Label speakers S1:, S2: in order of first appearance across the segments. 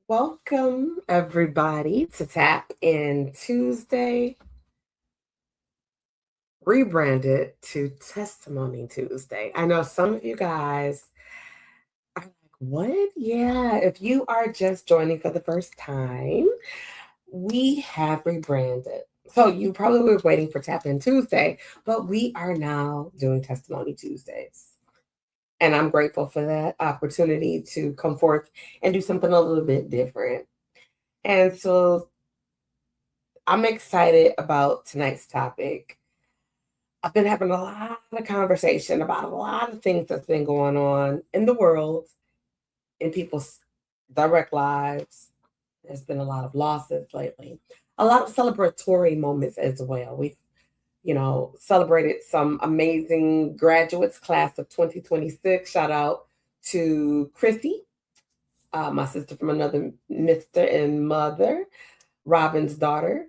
S1: Welcome, everybody, to Tap In Tuesday, rebranded to Testimony Tuesday. I know some of you guys are like, what? Yeah, if you are just joining for the first time, we have rebranded. So you probably were waiting for Tap In Tuesday, but we are now doing Testimony Tuesdays. And I'm grateful for that opportunity to come forth and do something a little bit different. And so I'm excited about tonight's topic. I've been having a lot of conversation about a lot of things that's been going on in the world, in people's direct lives. There's been a lot of losses lately, a lot of celebratory moments as well. We've, celebrated some amazing graduates, class of 2026. Shout out to Chrissy, my sister from another Mr. and mother, Robin's daughter.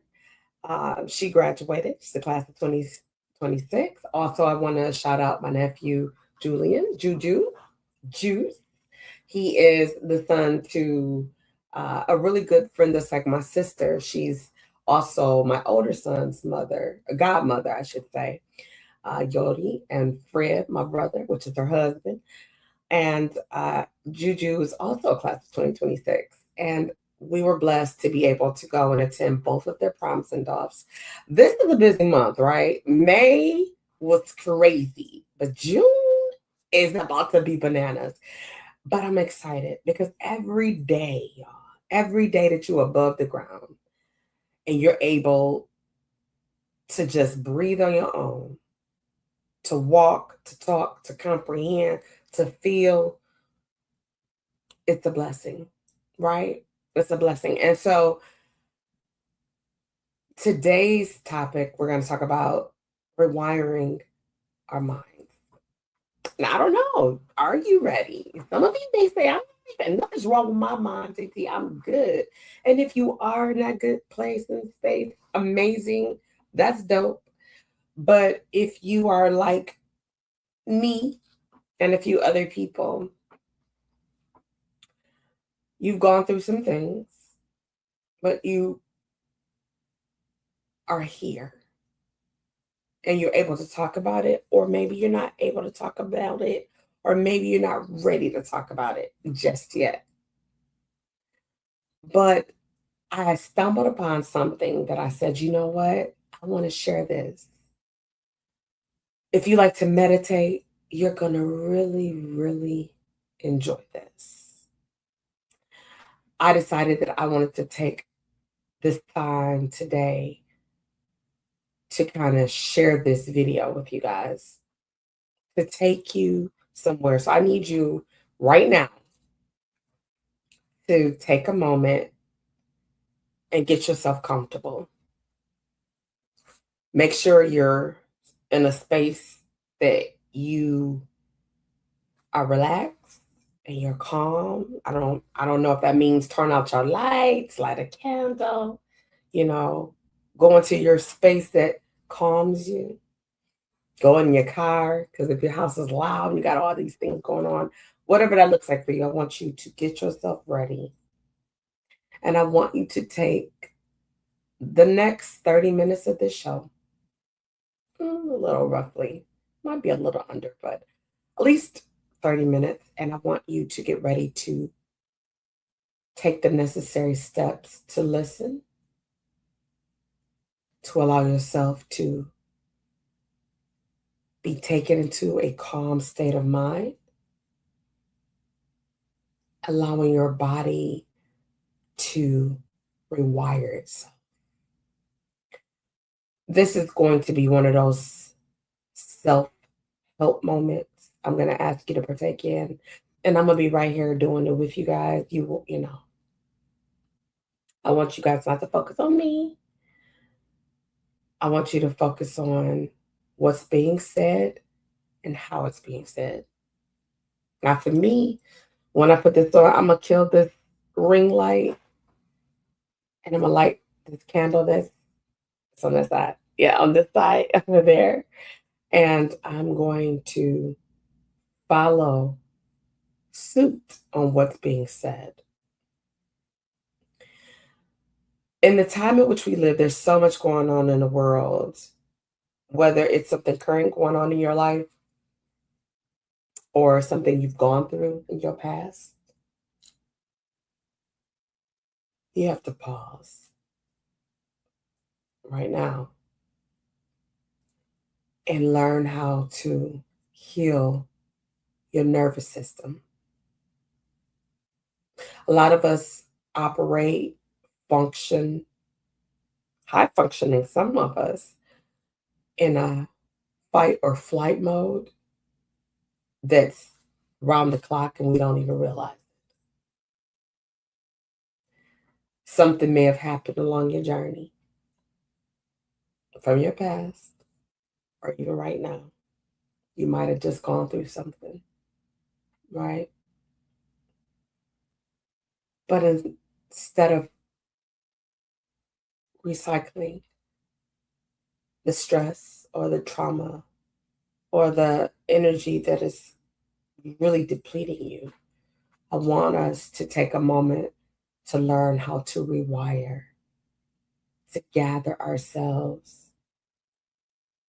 S1: She graduated. She's the class of 2026. Also, I want to shout out my nephew, Julian, Juice. He is the son to a really good friend that's like my sister. She's also my older son's mother, a godmother, I should say. Yodi and Fred, my brother, which is her husband. And Juju is also a class of 2026. And we were blessed to be able to go and attend both of their proms and offs. This is a busy month, right? May was crazy, but June is about to be bananas. But I'm excited because every day, y'all, every day that you're above the ground and you're able to just breathe on your own, to walk, to talk, to comprehend, to feel, it's a blessing, right? It's a blessing. And so today's topic, we're going to talk about rewiring our minds. Now, I don't know. Are you ready? Some of you may say, I'm not even, nothing's wrong with my mind, TT. I'm good. And if you are in that good place and space, amazing. That's dope. But if you are like me and a few other people, you've gone through some things, but you are here and you're able to talk about it, or maybe you're not able to talk about it, or maybe you're not ready to talk about it just yet. But I stumbled upon something that I said, you know what? I want to share this. If you like to meditate, you're going to really, really enjoy this. I decided that I wanted to take this time today to kind of share this video with you guys, to take you somewhere. So I need you right now to take a moment and get yourself comfortable. Make sure you're in a space that you are relaxed and you're calm. I don't know if that means turn out your lights, light a candle, you know, go into your space that calms you. Go in your car, because if your house is loud and you got all these things going on, whatever that looks like for you, I want you to get yourself ready. And I want you to take the next 30 minutes of this show, a little roughly, might be a little under, but at least 30 minutes. And I want you to get ready to take the necessary steps to listen, to allow yourself to be taken into a calm state of mind, allowing your body to rewire itself. This is going to be one of those self help moments I'm going to ask you to partake in. And I'm going to be right here doing it with you guys. You will, I want you guys not to focus on me. I want you to focus on what's being said and how it's being said. Now, for me, when I put this on, I'm going to kill this ring light and I'm going to light this candle that's on this side. Yeah, on this side over there. And I'm going to follow suit on what's being said. In the time in which we live, there's so much going on in the world, whether it's something current going on in your life or something you've gone through in your past. You have to pause right now and learn how to heal your nervous system. A lot of us operate, function, high functioning, some of us, in a fight or flight mode that's round the clock and we don't even realize. Something may have happened along your journey from your past or even right now. You might have just gone through something, right? But instead of recycling the stress or the trauma or the energy that is really depleting you, I want us to take a moment to learn how to rewire, to gather ourselves,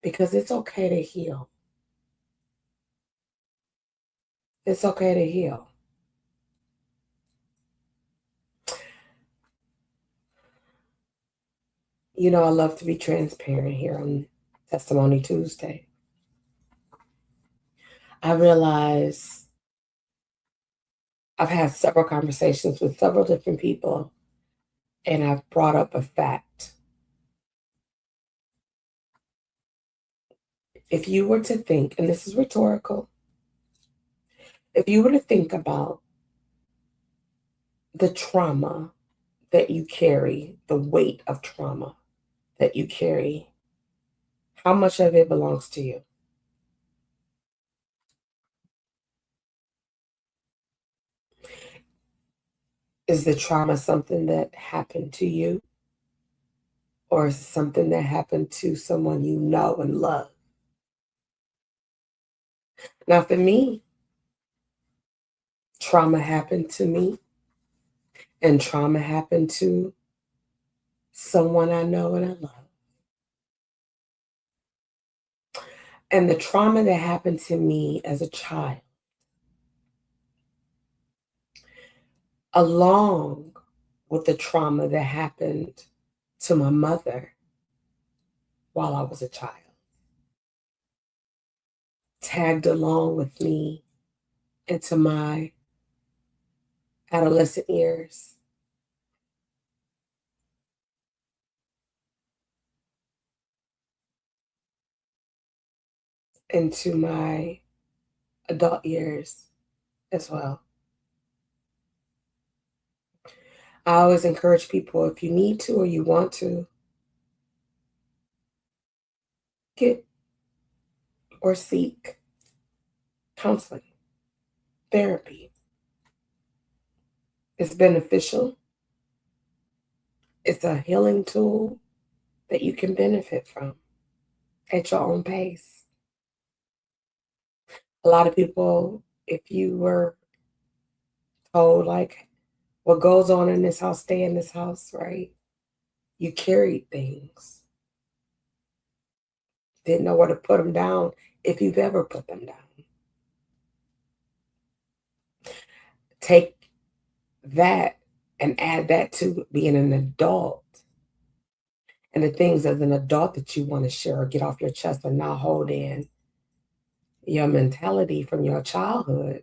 S1: because it's okay to heal. It's okay to heal. You know, I love to be transparent here on Testimony Tuesday. I realize I've had several conversations with several different people, and I've brought up a fact. If you were to think, and this is rhetorical, if you were to think about the trauma that you carry, the weight of trauma that you carry, how much of it belongs to you? Is the trauma something that happened to you, or is it something that happened to someone you know and love? Now, for me, trauma happened to me, and trauma happened to someone I know and I love. And the trauma that happened to me as a child, along with the trauma that happened to my mother while I was a child, tagged along with me into my adolescent years, into my adult years as well. I always encourage people, if you need to or you want to, get or seek counseling, therapy. It's beneficial. It's a healing tool that you can benefit from at your own pace. A lot of people, if you were told, like, what goes on in this house, stay in this house, right? You carried things, didn't know where to put them down if you've ever put them down. Take that and add that to being an adult and the things as an adult that you want to share or get off your chest or not hold in your mentality from your childhood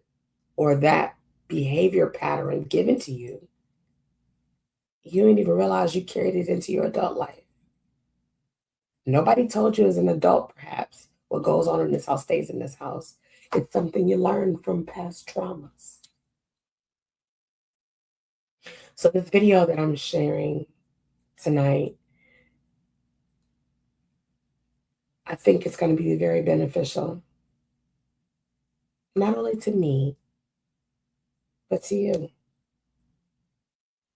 S1: or that behavior pattern given to you. You didn't even realize you carried it into your adult life. Nobody told you as an adult, perhaps, what goes on in this house stays in this house. It's something you learn from past traumas. So, this video that I'm sharing tonight, I think it's going to be very beneficial, not only to me, but to you.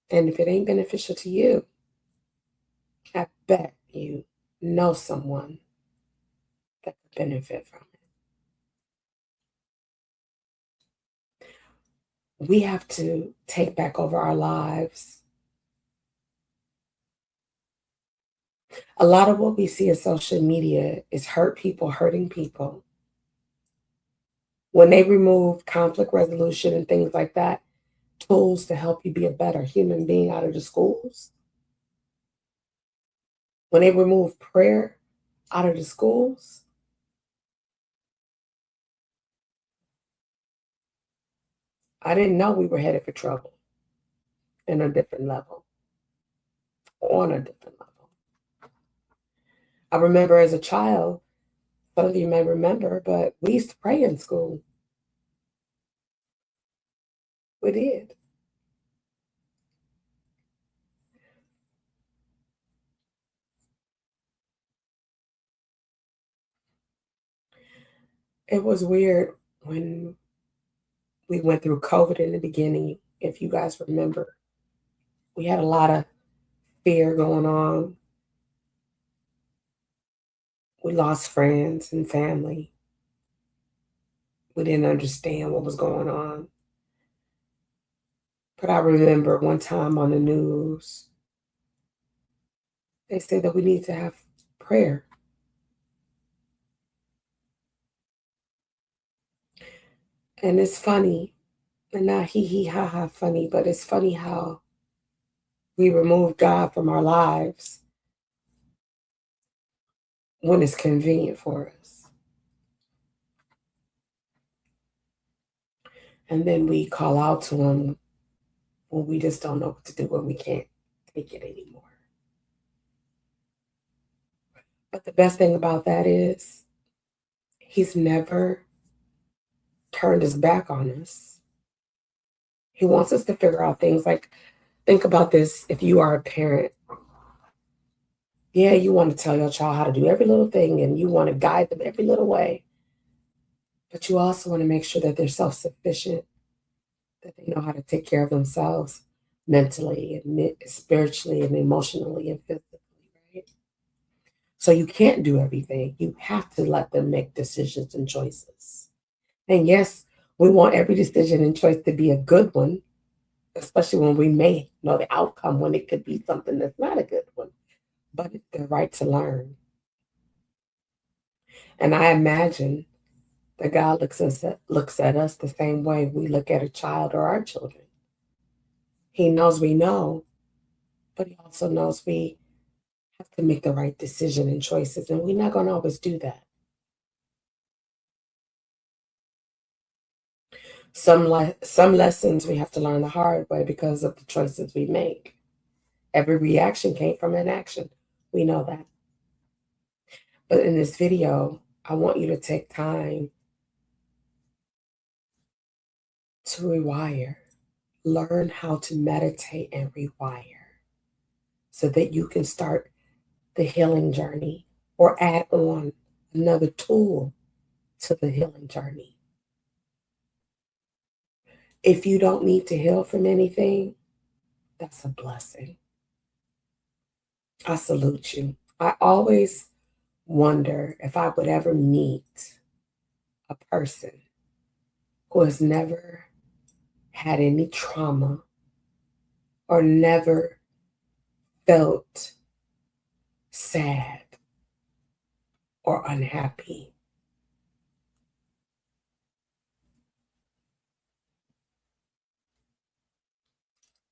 S1: And if it ain't beneficial to you, I bet you know someone that could benefit from it. We have to take back over our lives A lot of what we see in social media is hurt people hurting people. When they remove conflict resolution and things like that, tools to help you be a better human being out of the schools, when they remove prayer out of the schools, I didn't know we were headed for trouble in a different level, on a different level. I remember as a child, some of you may remember, but we used to pray in school. We did. It was weird when we went through COVID in the beginning. If you guys remember, we had a lot of fear going on. We lost friends and family. We didn't understand what was going on. But I remember one time on the news, they said that we need to have prayer. And it's funny, and not hee hee ha ha funny, but it's funny how we remove God from our lives when it's convenient for us. And then we call out to Him when we just don't know what to do, when we can't take it anymore. But the best thing about that is He's never turned His back on us. He wants us to figure out things like, think about this if you are a parent. Yeah, you want to tell your child how to do every little thing and you want to guide them every little way. But you also want to make sure that they're self sufficient, that they know how to take care of themselves mentally and spiritually and emotionally and physically, right? So you can't do everything. You have to let them make decisions and choices. And yes, we want every decision and choice to be a good one, especially when we may know the outcome when it could be something that's not a good one. But it's their right to learn. And I imagine that God looks at us the same way we look at a child or our children. He knows we know, but He also knows we have to make the right decision and choices, and we're not going to always do that. Some lessons we have to learn the hard way because of the choices we make. Every reaction came from an action. We know that. But in this video, I want you to take time to rewire. Learn how to meditate and rewire so that you can start the healing journey or add on another tool to the healing journey. If you don't need to heal from anything, that's a blessing. I salute you. I always wonder if I would ever meet a person who has never had any trauma or never felt sad or unhappy.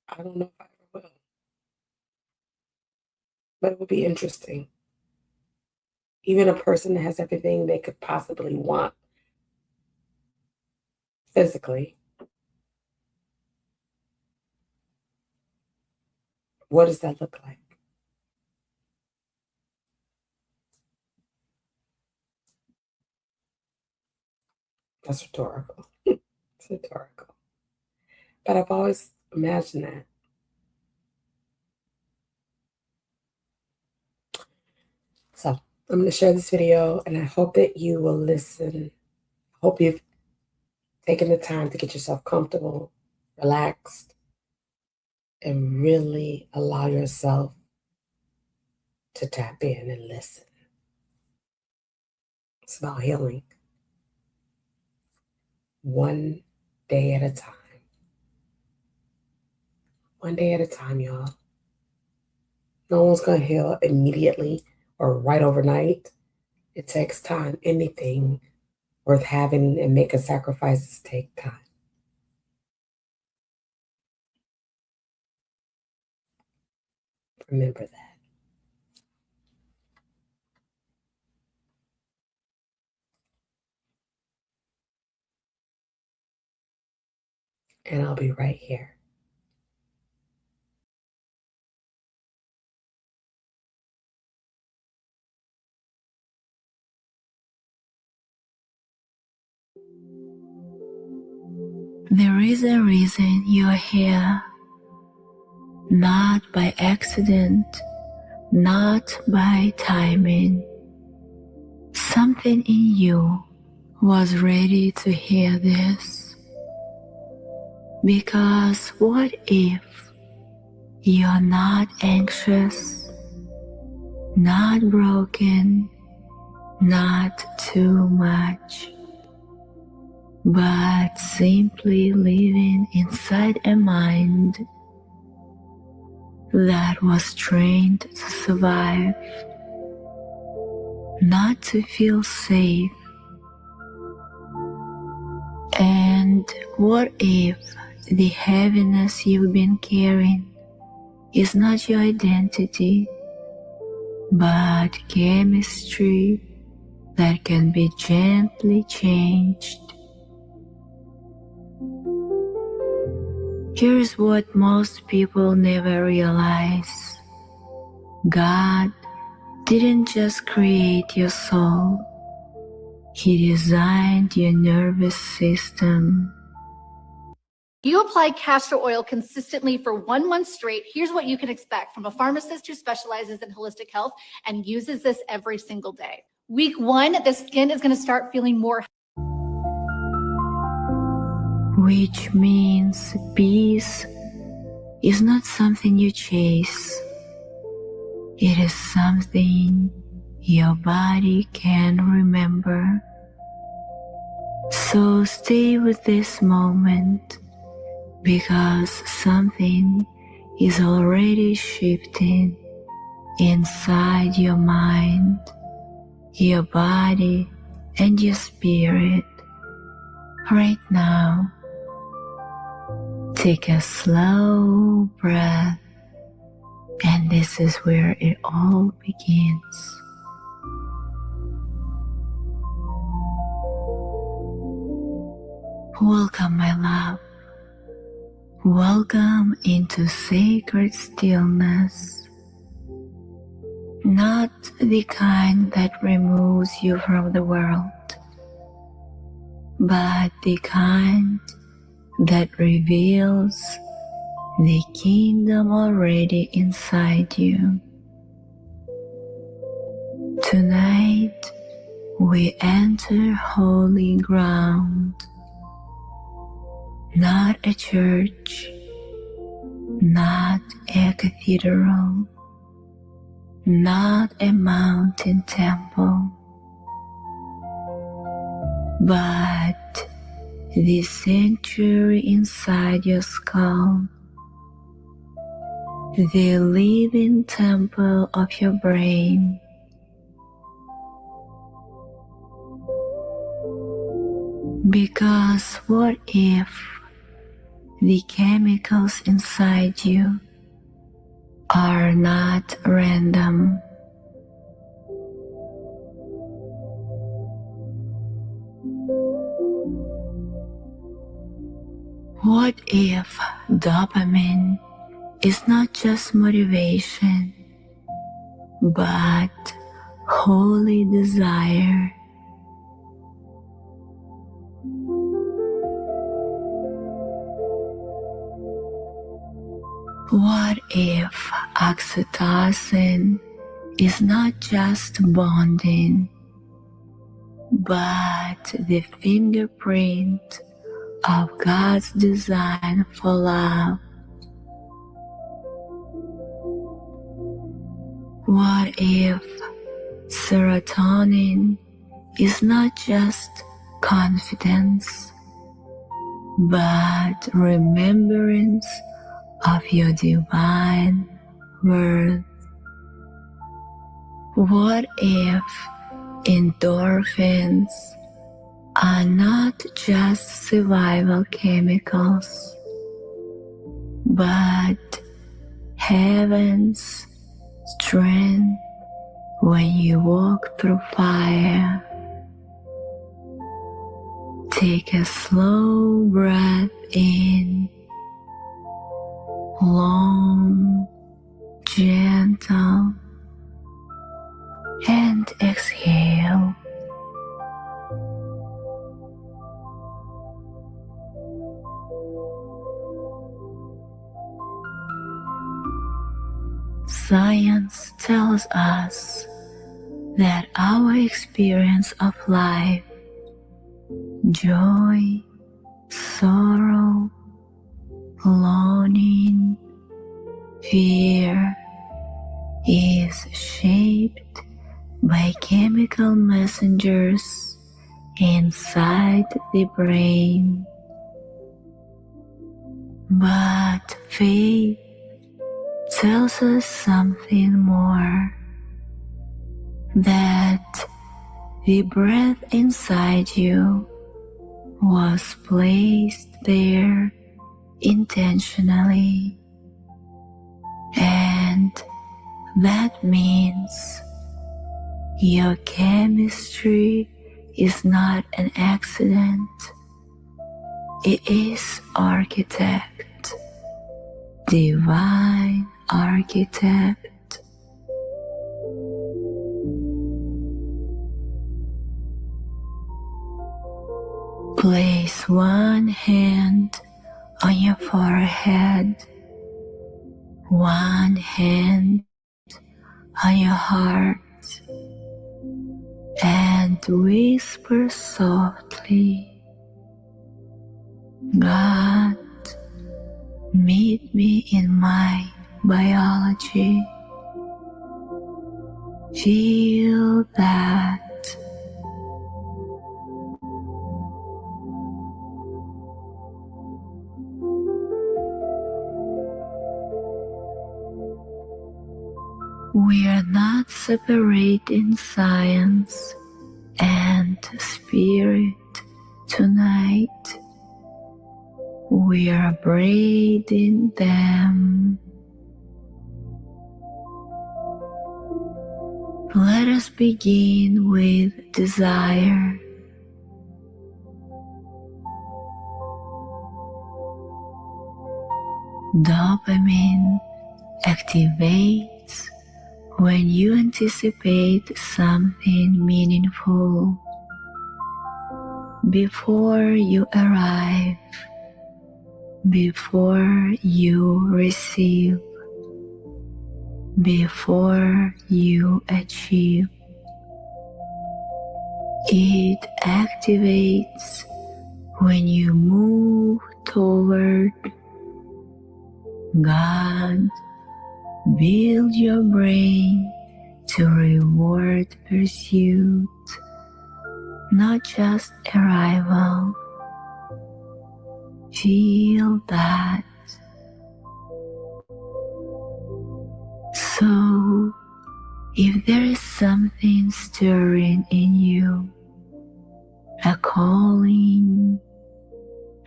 S1: I don't know if I ever will, but it would be interesting. Even a person that has everything they could possibly want physically, what does that look like? That's rhetorical. It's rhetorical. But I've always imagined that. So I'm going to share this video and I hope that you will listen. I hope you've taken the time to get yourself comfortable, relaxed, and really allow yourself to tap in and listen. It's about healing. One day at a time. One day at a time, y'all. No one's going to heal immediately or right overnight. It takes time. Anything worth having and making sacrifices take time. Remember that. And I'll be right here.
S2: There is a reason you're here, not by accident, not by timing. Something in you was ready to hear this. Because what if you're not anxious, not broken, not too much, but simply living inside a mind that was trained to survive, not to feel safe? And what if the heaviness you've been carrying is not your identity, but chemistry that can be gently changed? Here's what most people never realize. God didn't just create your soul. He designed your nervous system.
S3: You apply castor oil consistently for 1 month straight. Here's what you can expect from a pharmacist who specializes in holistic health and uses this every single day. Week 1, the skin is going to start feeling more.
S2: Which means peace is not something you chase. It is something your body can remember. So stay with this moment, because something is already shifting inside your mind, your body, and your spirit. Right now, take a slow breath, and this is where it all begins. Welcome, my love. Welcome into sacred stillness. Not the kind that removes you from the world, but the kind that reveals the kingdom already inside you. Tonight, we enter holy ground. Not a church, not a cathedral, not a mountain temple, but the sanctuary inside your skull, the living temple of your brain. Because what if the chemicals inside you are not random? What if dopamine is not just motivation, but holy desire? What if oxytocin is not just bonding, but the fingerprint of God's design for love? What if serotonin is not just confidence, but remembrance of your divine worth? What if endorphins are not just survival chemicals, but heaven's strength when you walk through fire? Take a slow breath in, long, gentle, and exhale. Science tells us that our experience of life, joy, sorrow, longing, fear, is shaped by chemical messengers inside the brain. But faith tells us something more, that the breath inside you was placed there intentionally, and that means your chemistry is not an accident. It is architect, divine architect. Place one hand on your forehead, one hand on your heart, and whisper softly, God, meet me in my biology. Feel that. We are not separate in science and spirit tonight. We are braiding them. Let us begin with desire. Dopamine activates when you anticipate something meaningful. Before you arrive, before you receive, before you achieve, it activates when you move toward God. Build your brain to reward pursuit, not just arrival. Feel that. So, if there is something stirring in you, a calling,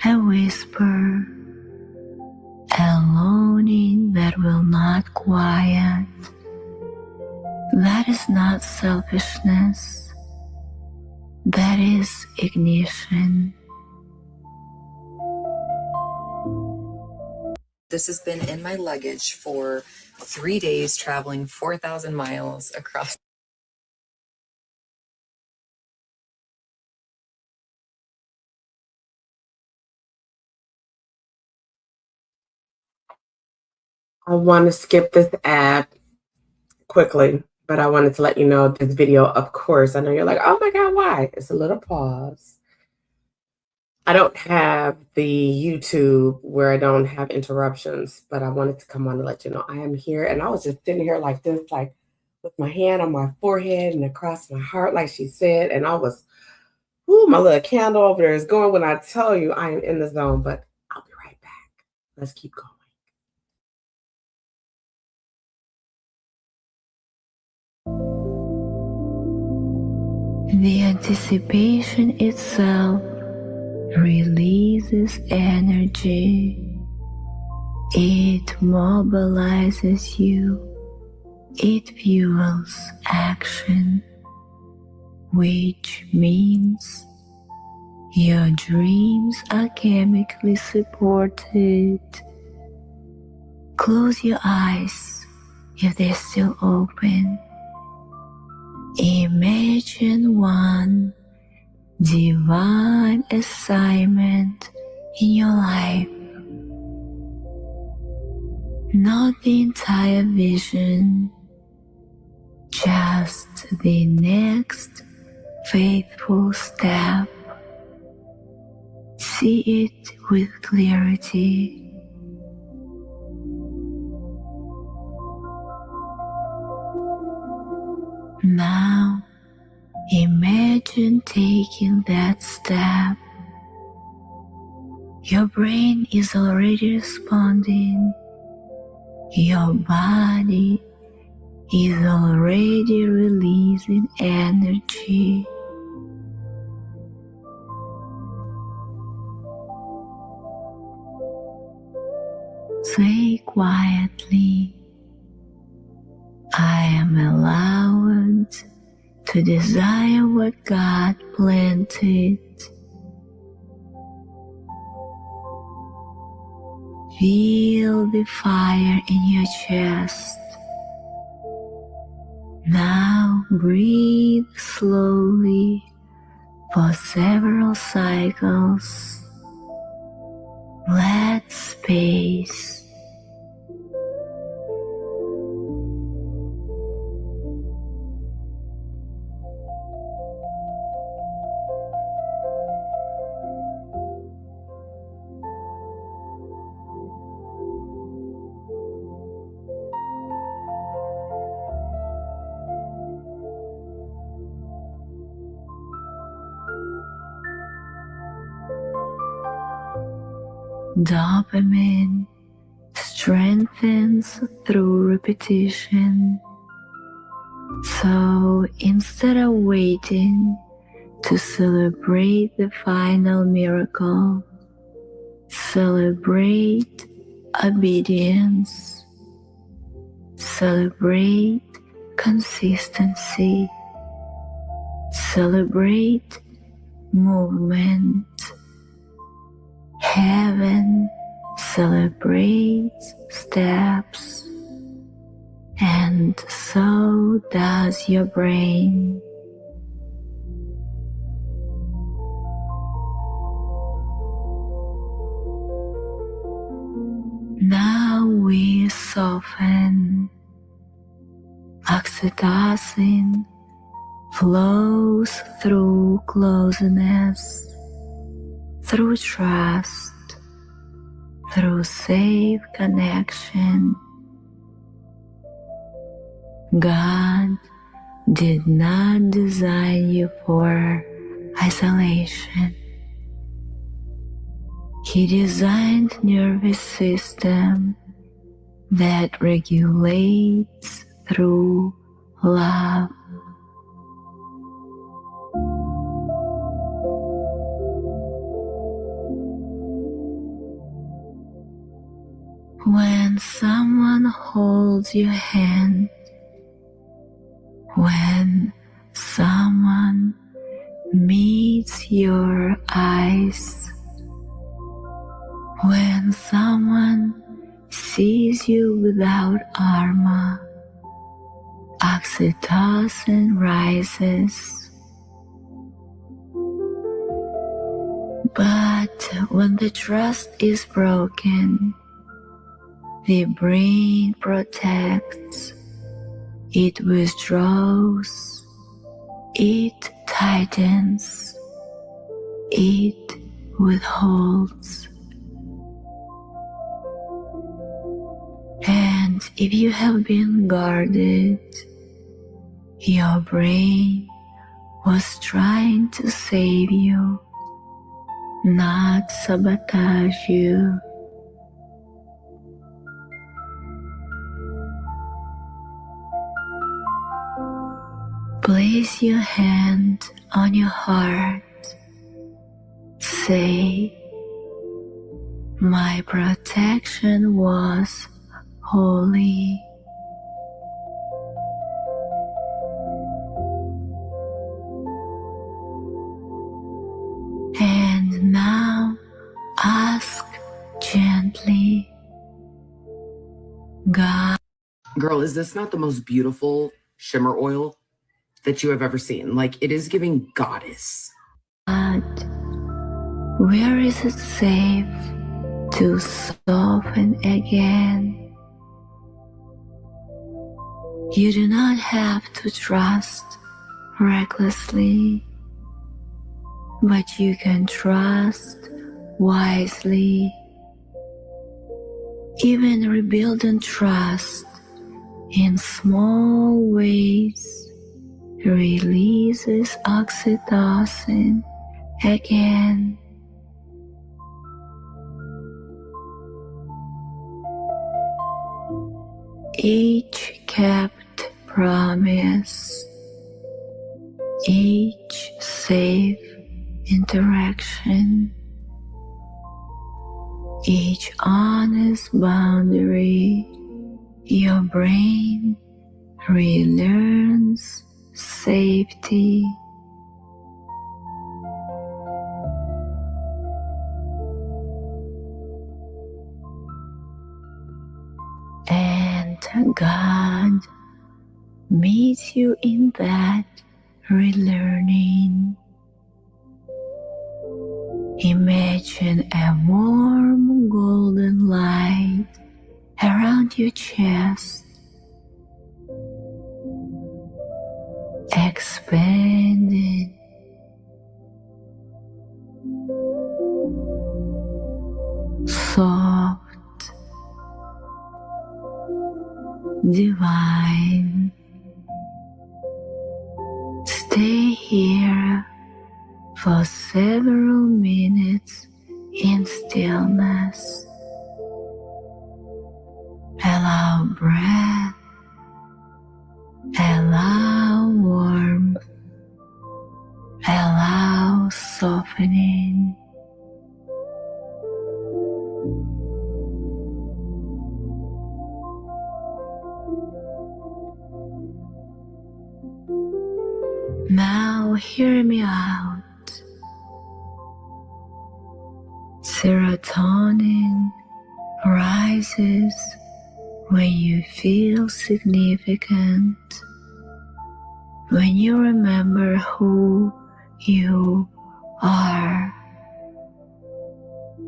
S2: a whisper, a longing that will not quiet, that is not selfishness, that is ignition.
S4: This has been in my luggage for 3 days, traveling 4,000 miles across.
S1: I want to skip this ad quickly, but I wanted to let you know this video, of course, I know you're like, oh my God, why? It's a little pause. I don't have the YouTube where I don't have interruptions, but I wanted to come on to let you know I am here. And I was just sitting here like this, like with my hand on my forehead and across my heart, like she said. And I was, ooh, my little candle over there is going when I tell you I am in the zone, but I'll be right back. Let's keep going.
S2: The anticipation itself releases energy. It mobilizes you. It fuels action, which means your dreams are chemically supported. Close your eyes if they're still open. Imagine one divine assignment in your life. Not the entire vision, just the next faithful step. See it with clarity. Now, imagine taking that step. Your brain is already responding. Your body is already releasing energy. Say quietly, I am allowed to desire what God planted. Feel the fire in your chest. Now breathe slowly for several cycles. Let space. Dopamine strengthens through repetition. So instead of waiting to celebrate the final miracle, celebrate obedience. Celebrate consistency. Celebrate movement. Heaven celebrates steps, and so does your brain. Now we soften. Oxytocin flows through closeness, through trust, through safe connection. God did not design you for isolation. He designed a nervous system that regulates through love. When someone holds your hand, when someone meets your eyes, when someone sees you without armor, oxytocin rises. But when the trust is broken, the brain protects, it withdraws, it tightens, it withholds. And if you have been guarded, your brain was trying to save you, not sabotage you. Place your hand on your heart. Say, my protection was holy. And now ask gently, God.
S1: Girl, is this not the most beautiful shimmer oil that you have ever seen? Like, it is giving goddess.
S2: Where is it safe to soften again? You do not have to trust recklessly, but you can trust wisely. Even rebuilding trust in small ways releases oxytocin again. Each kept promise, each safe interaction, each honest boundary, your brain relearns safety. And God meets you in that relearning. Imagine a warm golden light around your chest, expanding, soft, divine. Stay here for several minutes in stillness. Allow breath, allow warmth, allow softening. Now hear me out. Serotonin rises when you feel significant, when you remember who you are.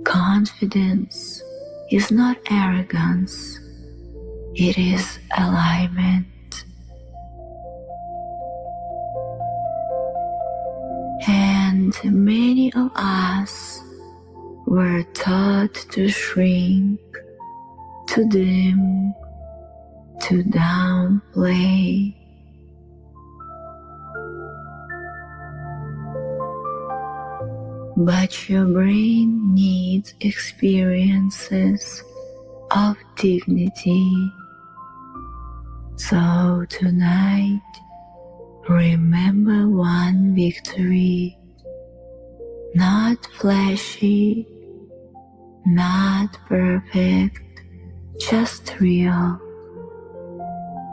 S2: Confidence is not arrogance, it is alignment. And many of us were taught to shrink, to dim, to downplay. But your brain needs experiences of dignity. So tonight, remember one victory, not flashy, not perfect, just real.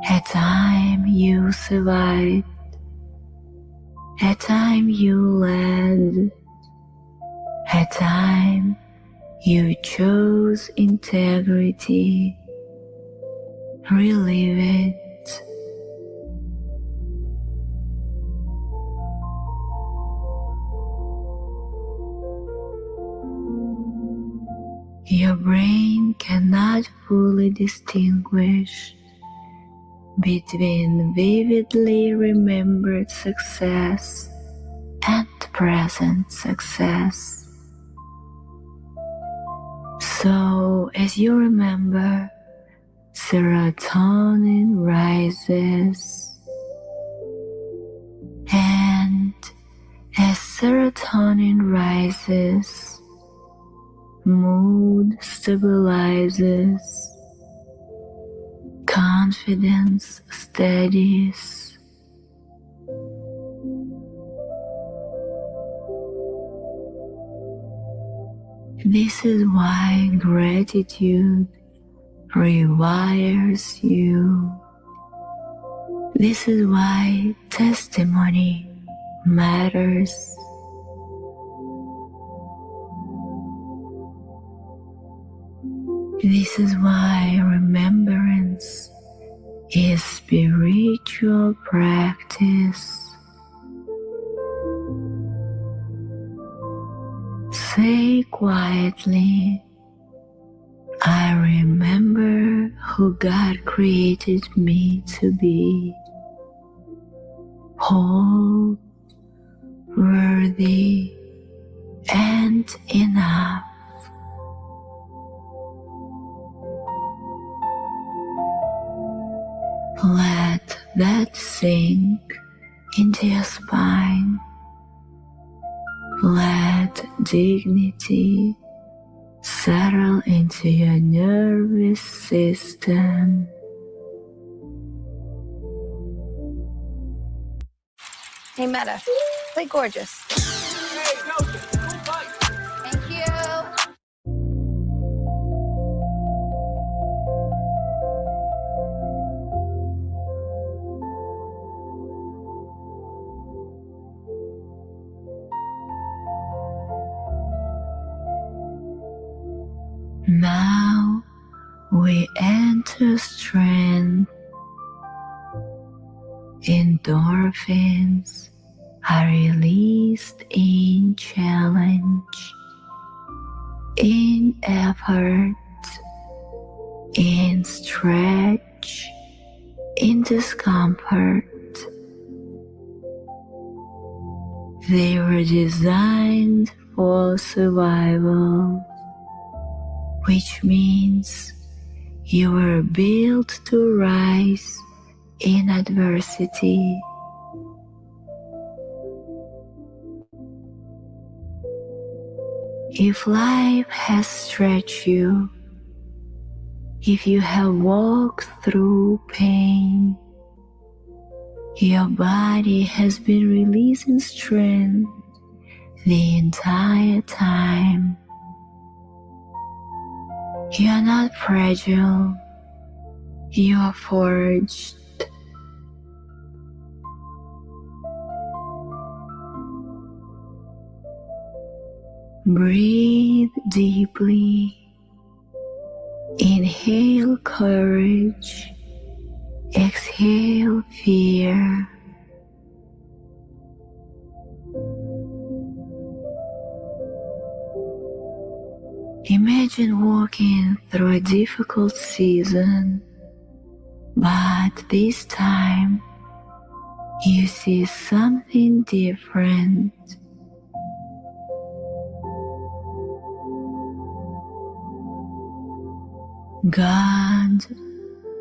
S2: A time you survived, a time you led, a time you chose integrity. Relive it. Your brain cannot fully distinguish between vividly remembered success and present success. So, as you remember, serotonin rises, and as serotonin rises, mood stabilizes, confidence steadies, This is why gratitude rewires you. This is why testimony matters. This is why remembrance is spiritual practice. Say quietly, I remember who God created me to be. Whole, worthy, and enough. Let that sink into your spine. Let dignity settle into your nervous system.
S5: Hey, Meta, play Gorgeous.
S3: Thank you.
S2: Now we enter strength. Endorphins are released in challenge, in effort, in stretch, in discomfort. They were designed for survival, which means you were built to rise in adversity. If life has stretched you, if you have walked through pain, your body has been releasing strength the entire time. You are not fragile, you are forged. Breathe deeply. Inhale courage. Exhale fear. Imagine walking through a difficult season, but this time you see something different. God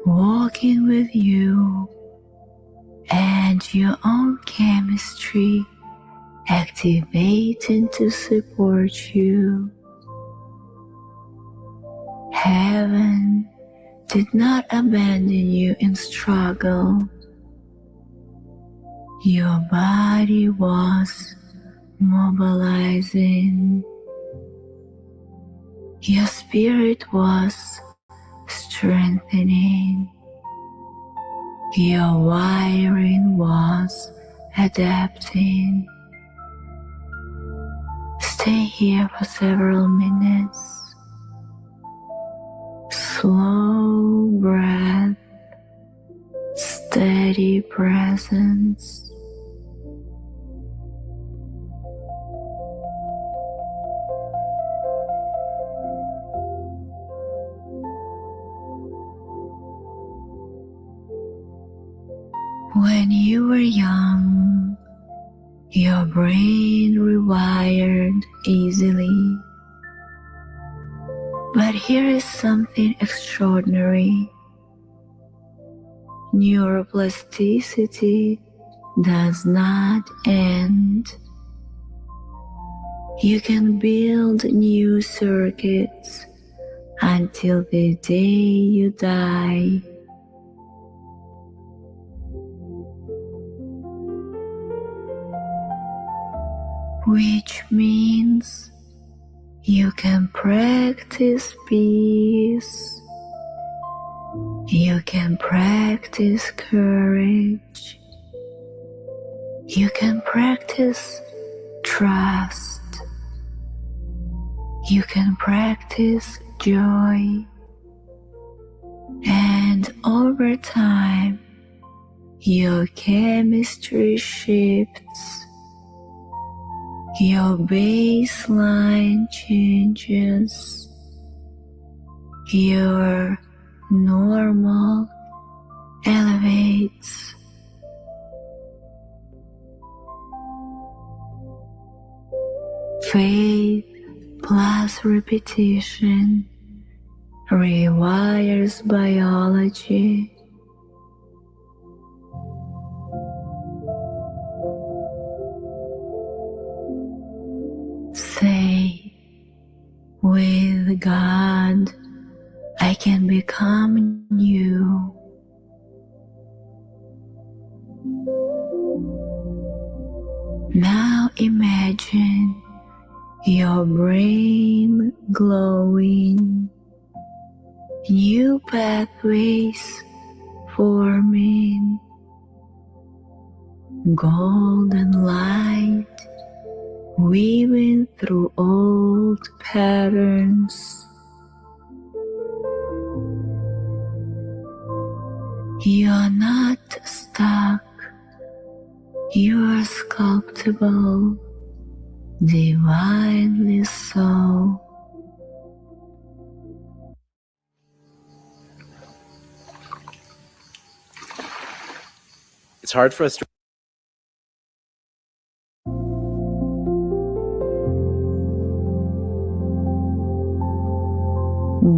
S2: walking with you and your own chemistry activating to support you. Heaven did not abandon you in struggle. Your body was mobilizing. Your spirit was strengthening. Your wiring was adapting. Stay here for several minutes. Slow breath, steady presence. When you were young, your brain rewired easily. But here is something extraordinary. Neuroplasticity does not end. You can build new circuits until the day you die. which means you can practice peace. You can practice courage. You can practice trust. You can practice joy. And over time, your chemistry shifts. Your baseline changes. Your normal elevates. Faith plus repetition rewires biology. Say, with God, I can become new. Now imagine your brain glowing, new pathways forming, golden light weaving through old patterns. You're not stuck, you're sculptable, divinely so.
S6: It's hard for us to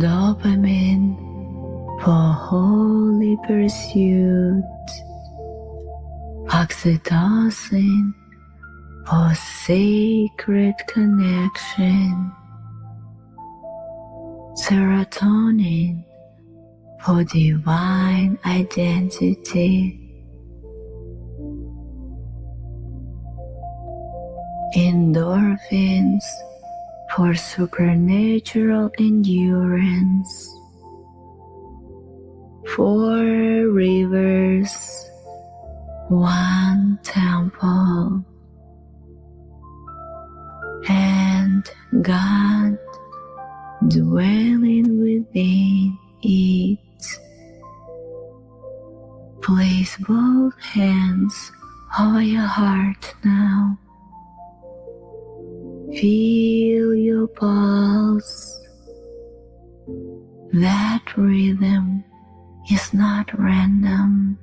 S2: Dopamine for holy pursuit, oxytocin for sacred connection, serotonin for divine identity, endorphins for supernatural endurance, 4 rivers, 1 temple, and God dwelling within it. Place both hands over your heart now. Feel your pulse. That rhythm is not random.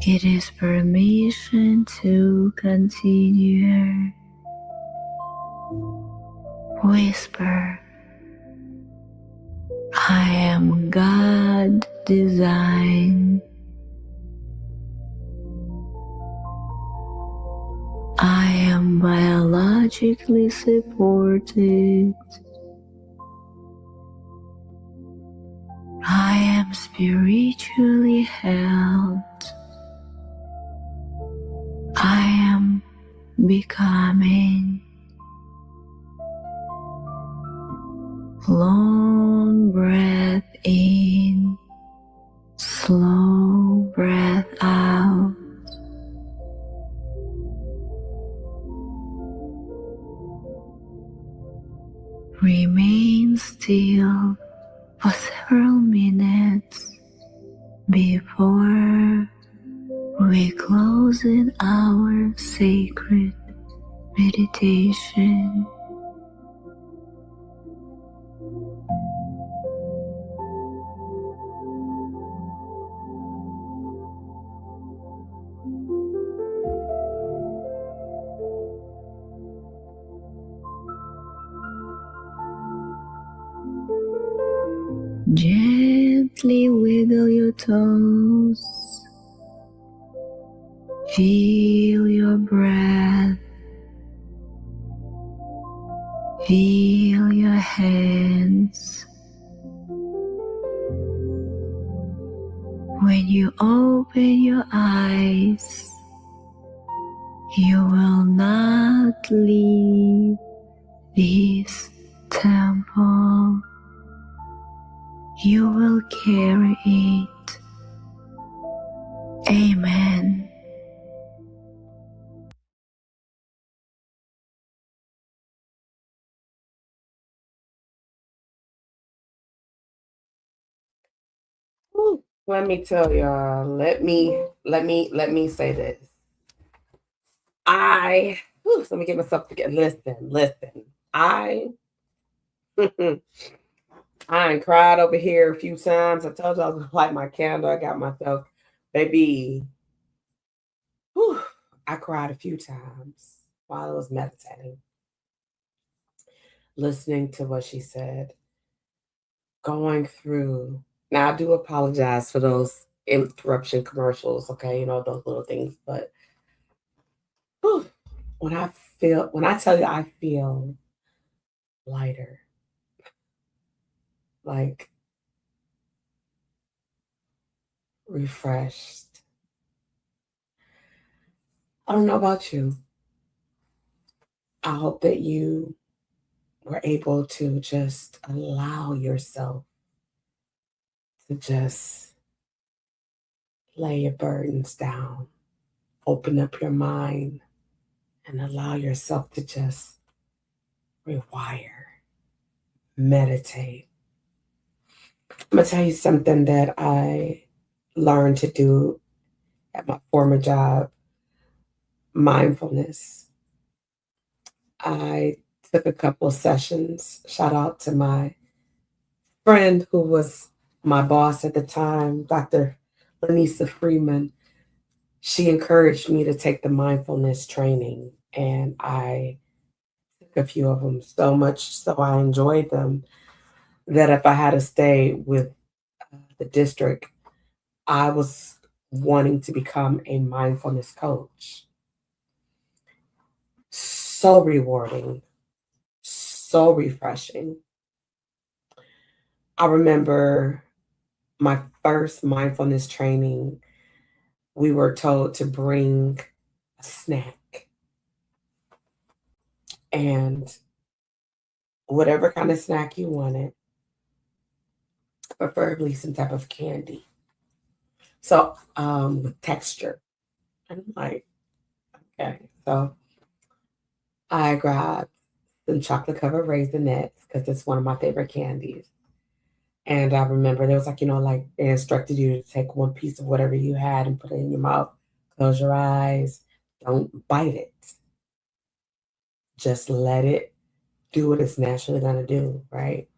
S2: It is permission to continue. Whisper, I am God designed. I am biologically supported. I am spiritually held. I am becoming. Long breath in, slow breath out. Remain still for several minutes before we close in our sacred meditation. Gently wiggle your toes. Feel your breath. Feel your hands. When you open your eyes, you will not leave this temple. You will carry it. Amen.
S1: Whew. Let me tell y'all. Let me say this. Let me get myself together. Listen. I I cried over here a few times. I told you I was gonna light my candle. I got myself, baby. Whew, I cried a few times while I was meditating, listening to what she said, going through. Now I do apologize for those interruption commercials, okay, those little things, but whew, when I tell you I feel lighter, like refreshed. I don't know about you. I hope that you were able to just allow yourself to just lay your burdens down, open up your mind, and allow yourself to just rewire, meditate. I'm going to tell you something that I learned to do at my former job, mindfulness. I took a couple of sessions. Shout out to my friend who was my boss at the time, Dr. Lanisa Freeman. She encouraged me to take the mindfulness training, and I took a few of them, so much so I enjoyed them that if I had to stay with the district, I was wanting to become a mindfulness coach. So rewarding, so refreshing. I remember my first mindfulness training, we were told to bring a snack and whatever kind of snack you wanted, preferably some type of candy. So, with texture. I'm like, okay. So I grabbed some chocolate covered raisinets because it's one of my favorite candies. And I remember there was like they instructed you to take one piece of whatever you had and put it in your mouth. Close your eyes. Don't bite it. Just let it do what it's naturally going to do, right?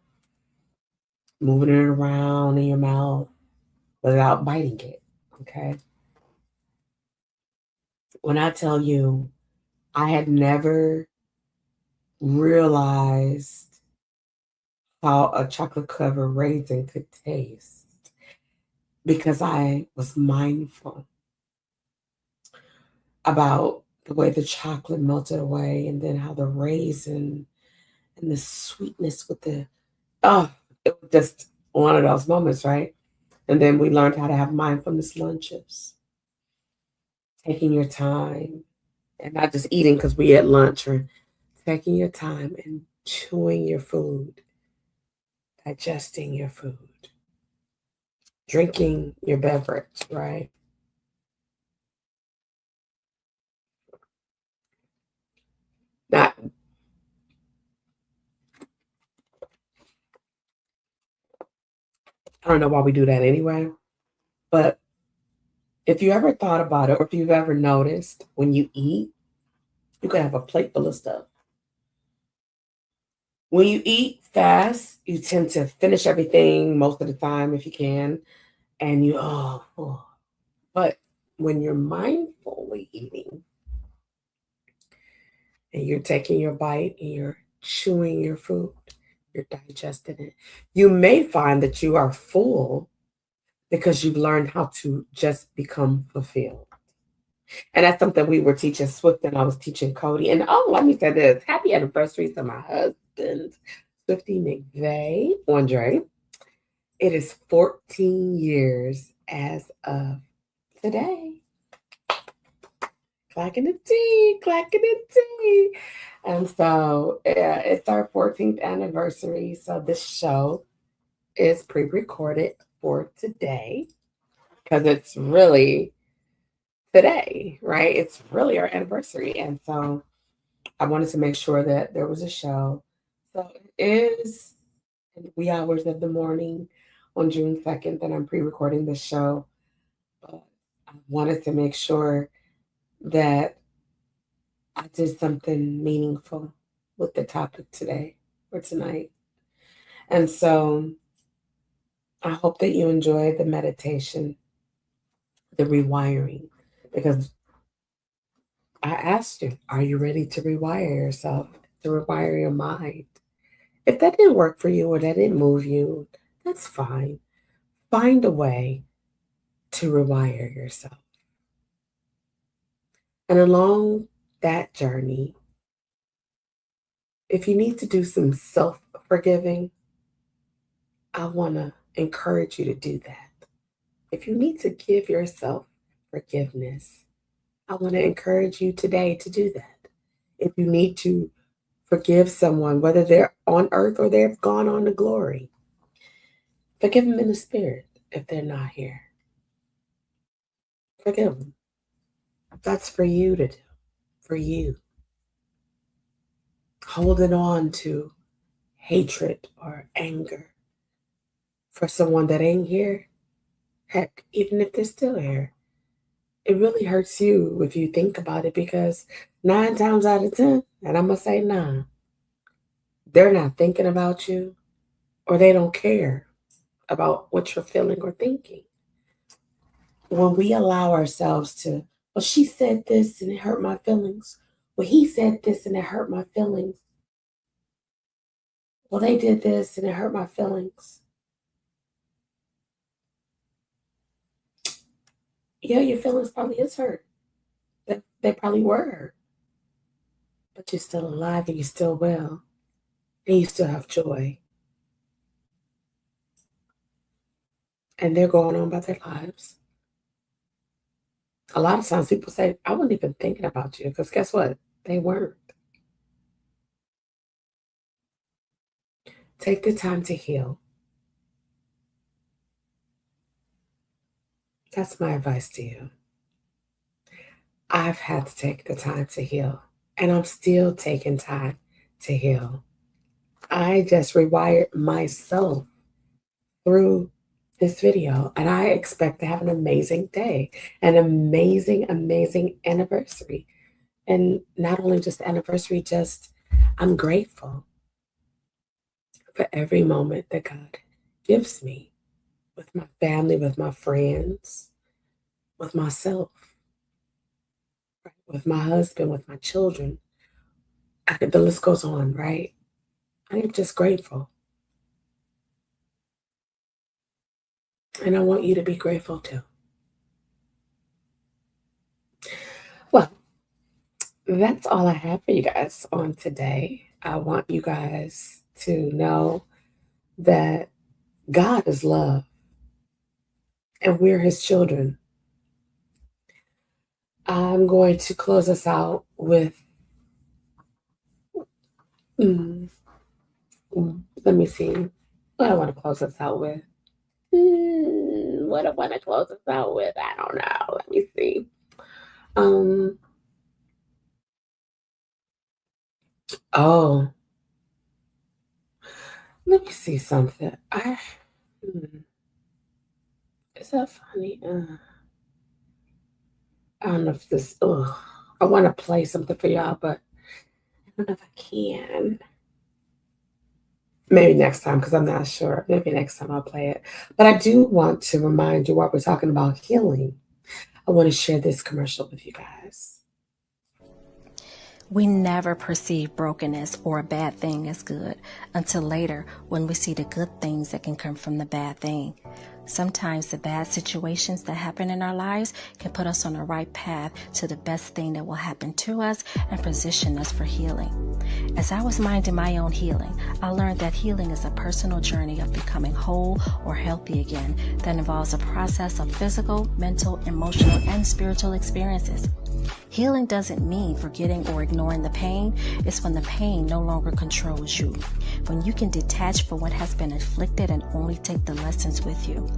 S1: Moving it around in your mouth without biting it, okay? When I tell you, I had never realized how a chocolate covered raisin could taste because I was mindful about the way the chocolate melted away and then how the raisin and the sweetness with oh, it was just one of those moments, right? And then we learned how to have mindfulness lunches, taking your time and not just eating because we had lunch, or taking your time and chewing your food, digesting your food, drinking your beverage, right? Not, I don't know why we do that anyway, but if you ever thought about it, or if you've ever noticed when you eat, you can have a plate full of stuff. When you eat fast, you tend to finish everything most of the time if you can, and oh. But when you're mindfully eating and you're taking your bite and you're chewing your food, you're digesting it, you may find that you are full because you've learned how to just become fulfilled. And that's something we were teaching Swift and I was teaching Cody. And let me say this. Happy anniversary to my husband, Swifty McVeigh, Andre. It is 14 years as of today. Clacking the tea, clacking the tea. And so yeah, it's our 14th anniversary. So this show is pre-recorded for today because it's really today, right? It's really our anniversary. And so I wanted to make sure that there was a show. So it is in the wee hours of the morning on June 2nd that I'm pre-recording this show. But I wanted to make sure that I did something meaningful with the topic today or tonight. And so I hope that you enjoy the meditation, the rewiring, because I asked you, are you ready to rewire yourself, to rewire your mind? If that didn't work for you or that didn't move you, that's fine. Find a way to rewire yourself. And along that journey, if you need to do some self forgiving, I want to encourage you to do that. If you need to give yourself forgiveness, I want to encourage you today to do that. If you need to forgive someone, whether they're on earth or they've gone on to glory, forgive them in the spirit if they're not here. Forgive them. That's for you to do, for you. Holding on to hatred or anger for someone that ain't here, heck, even if they're still here, it really hurts you if you think about it because 9 times out of 10, and I'm going to say 9, they're not thinking about you or they don't care about what you're feeling or thinking. When we allow ourselves to, well, she said this and it hurt my feelings. Well, he said this and it hurt my feelings. Well, they did this and it hurt my feelings. Yeah, your feelings probably is hurt. They probably were hurt. But you're still alive and you're still well. And you still have joy. And they're going on about their lives. A lot of times people say, I wasn't even thinking about you. Because guess what? They weren't. Take the time to heal. That's my advice to you. I've had to take the time to heal. And I'm still taking time to heal. I just rewired myself through this video, and I expect to have an amazing day, an amazing, amazing anniversary. And not only just anniversary, just I'm grateful for every moment that God gives me with my family, with my friends, with myself, with my husband, with my children. The list goes on, right? I am just grateful. And I want you to be grateful too. Well, that's all I have for you guys on today. I want you guys to know that God is love and we're his children. I'm going to close us out with, let me see, what I want to close us out with. What I want to close us out with, I don't know. Let me see. Oh, let me see something. Is that funny? I don't know if this, I want to play something for y'all, but I don't know if I can. Maybe next time, because I'm not sure. Maybe next time I'll play it. But I do want to remind you while we're talking about healing, I want to share this commercial with you guys.
S6: We never perceive brokenness or a bad thing as good until later when we see the good things that can come from the bad thing. Sometimes the bad situations that happen in our lives can put us on the right path to the best thing that will happen to us and position us for healing. As I was minding my own healing, I learned that healing is a personal journey of becoming whole or healthy again that involves a process of physical, mental, emotional, and spiritual experiences. Healing doesn't mean forgetting or ignoring the pain. It's when the pain no longer controls you. When you can detach from what has been inflicted and only take the lessons with you.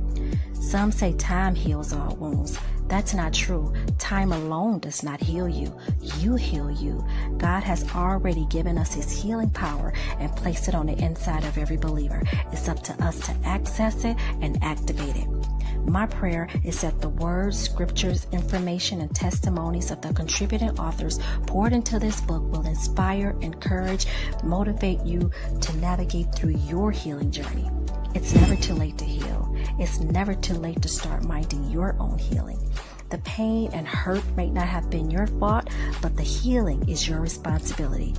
S6: Some say time heals all wounds. That's not true. Time alone does not heal you. You heal you. God has already given us his healing power and placed it on the inside of every believer. It's up to us to access it and activate it. My prayer is that the words, scriptures, information, and testimonies of the contributing authors poured into this book will inspire, encourage, motivate you to navigate through your healing journey. It's never too late to heal. It's never too late to start minding your own healing. The pain and hurt may not have been your fault, but the healing is your responsibility.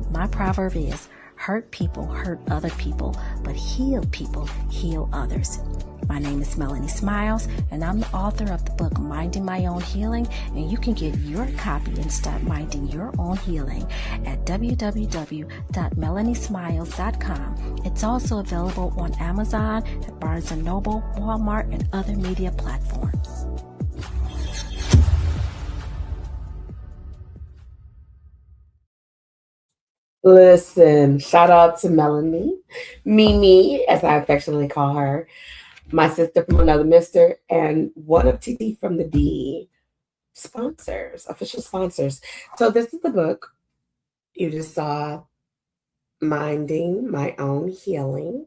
S6: My proverb is, hurt people hurt other people, but healed people heal others. My name is Melanie Smiles, and I'm the author of the book Minding My Own Healing, and you can get your copy and start minding your own healing at www.melaniesmiles.com. It's also available on Amazon, at Barnes & Noble, Walmart, and other media platforms.
S1: Listen, shout out to Melanie, Mimi, as I affectionately call her, my sister from another mister, and one of TT from the D sponsors, official sponsors. So this is the book you just saw, Minding My Own Healing.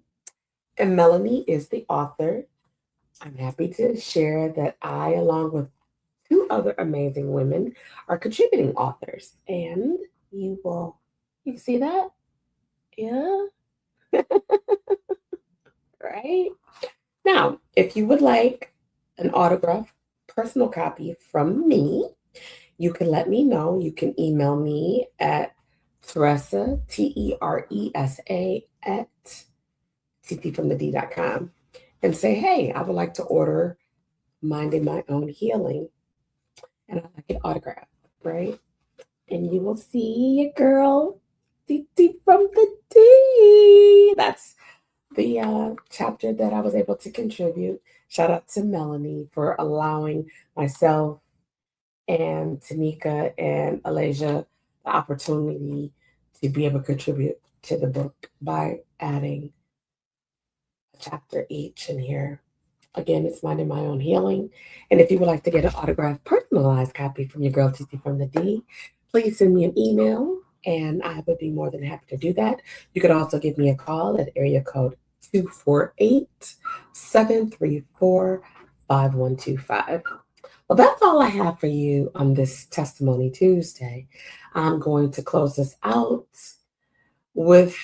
S1: And Melanie is the author. I'm happy to share that I, along with two other amazing women, are contributing authors. And you see that? Yeah. Right? Now, if you would like an autographed personal copy from me, you can let me know. You can email me at Teresa, Teresa, at ttfromthed.com and say, hey, I would like to order Minding My Own Healing, and I'd like it autographed, right? And you will see your girl, TT from the D. That's the chapter that I was able to contribute. Shout out to Melanie for allowing myself and Tanika and Alasia the opportunity to be able to contribute to the book by adding a chapter each in here. Again, it's Minding My Own Healing. And if you would like to get an autographed, personalized copy from your girl, TT from the D, please send me an email, and I would be more than happy to do that. You could also give me a call at area code 248-734-5125. Well, that's all I have for you on this Testimony Tuesday. I'm going to close this out with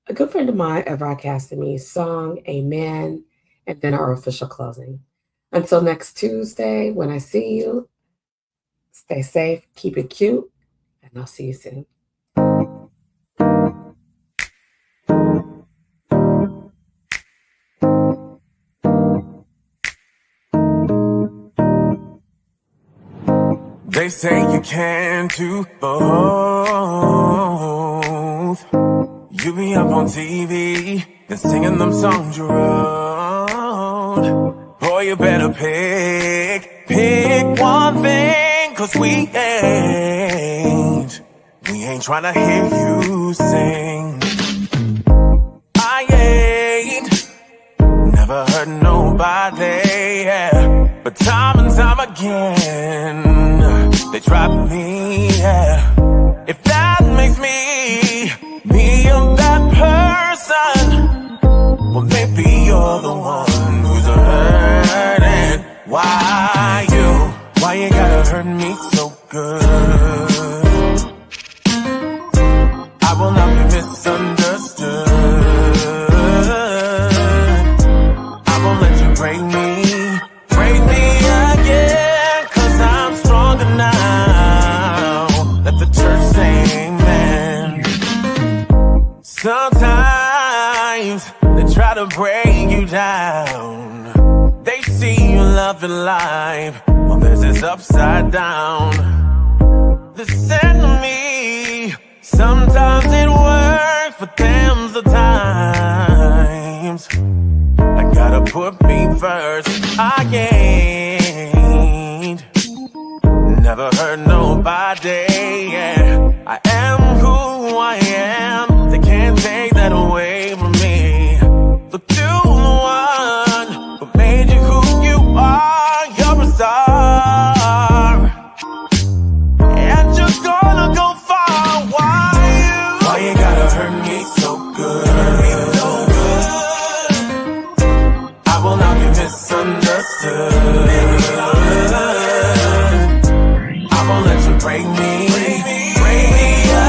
S1: a good friend of mine at broadcasting me song, Amen, and then our official closing. Until next Tuesday, when I see you, stay safe, keep it cute, and I'll see you soon.
S7: They say you can't do both. You be up on TV and singing them songs you wrote. Boy, you better pick one thing, 'cause we ain't trying to hear you sing. I ain't never heard nobody, yeah, but time and time again they try me, yeah. If that makes me a bad person, well, maybe you're the one who's hurting. Why you gotta hurt me so good? I will not be misunderstood. I won't let you break me again, 'cause I'm stronger now. Let the church say amen. Sometimes they try to break you down, in life. Well, this is upside down. Listen to me. Sometimes it works, but them's the times. I gotta put me first. I ain't never hurt nobody. Yeah. I am who I am. They can't take that away from me. Look to the one who made you who you are. You're a star, and you're gonna go far. Why you gotta hurt me so good? I will not be misunderstood. I won't let you break me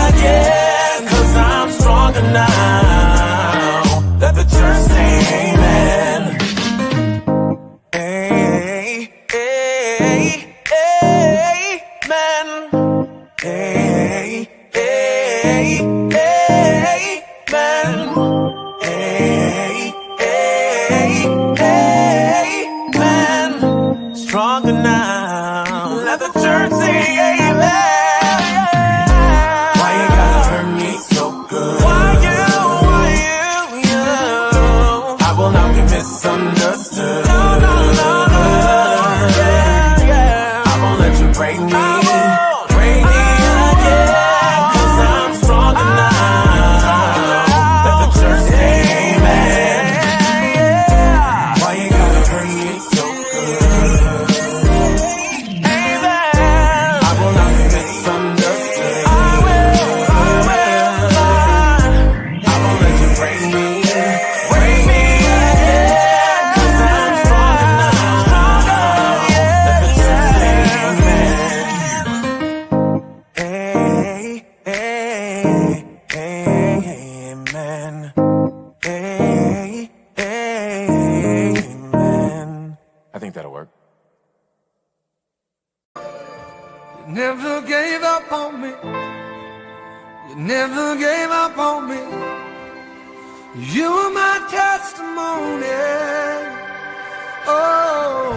S7: again. 'Cause I'm stronger now. Let the church say amen. Hey, hey, amen. Hey, hey, amen. Hey, hey, amen. Stronger now. Let the church say amen. Why you gotta hurt me so good? Why you? I will not be misunderstood. No. Yeah. I won't let you break me. Again. 'Cause I'm stronger now. Let the church say amen. Why you gotta hurt me so good? Amen. I will not be misunderstood. I won't let you break me again. 'Cause I'm stronger now. Let the church say amen. Hey, amen. Hey, amen. I think that'll work.
S8: You never gave up on me. You never gave up on me. You were my testimony. Oh.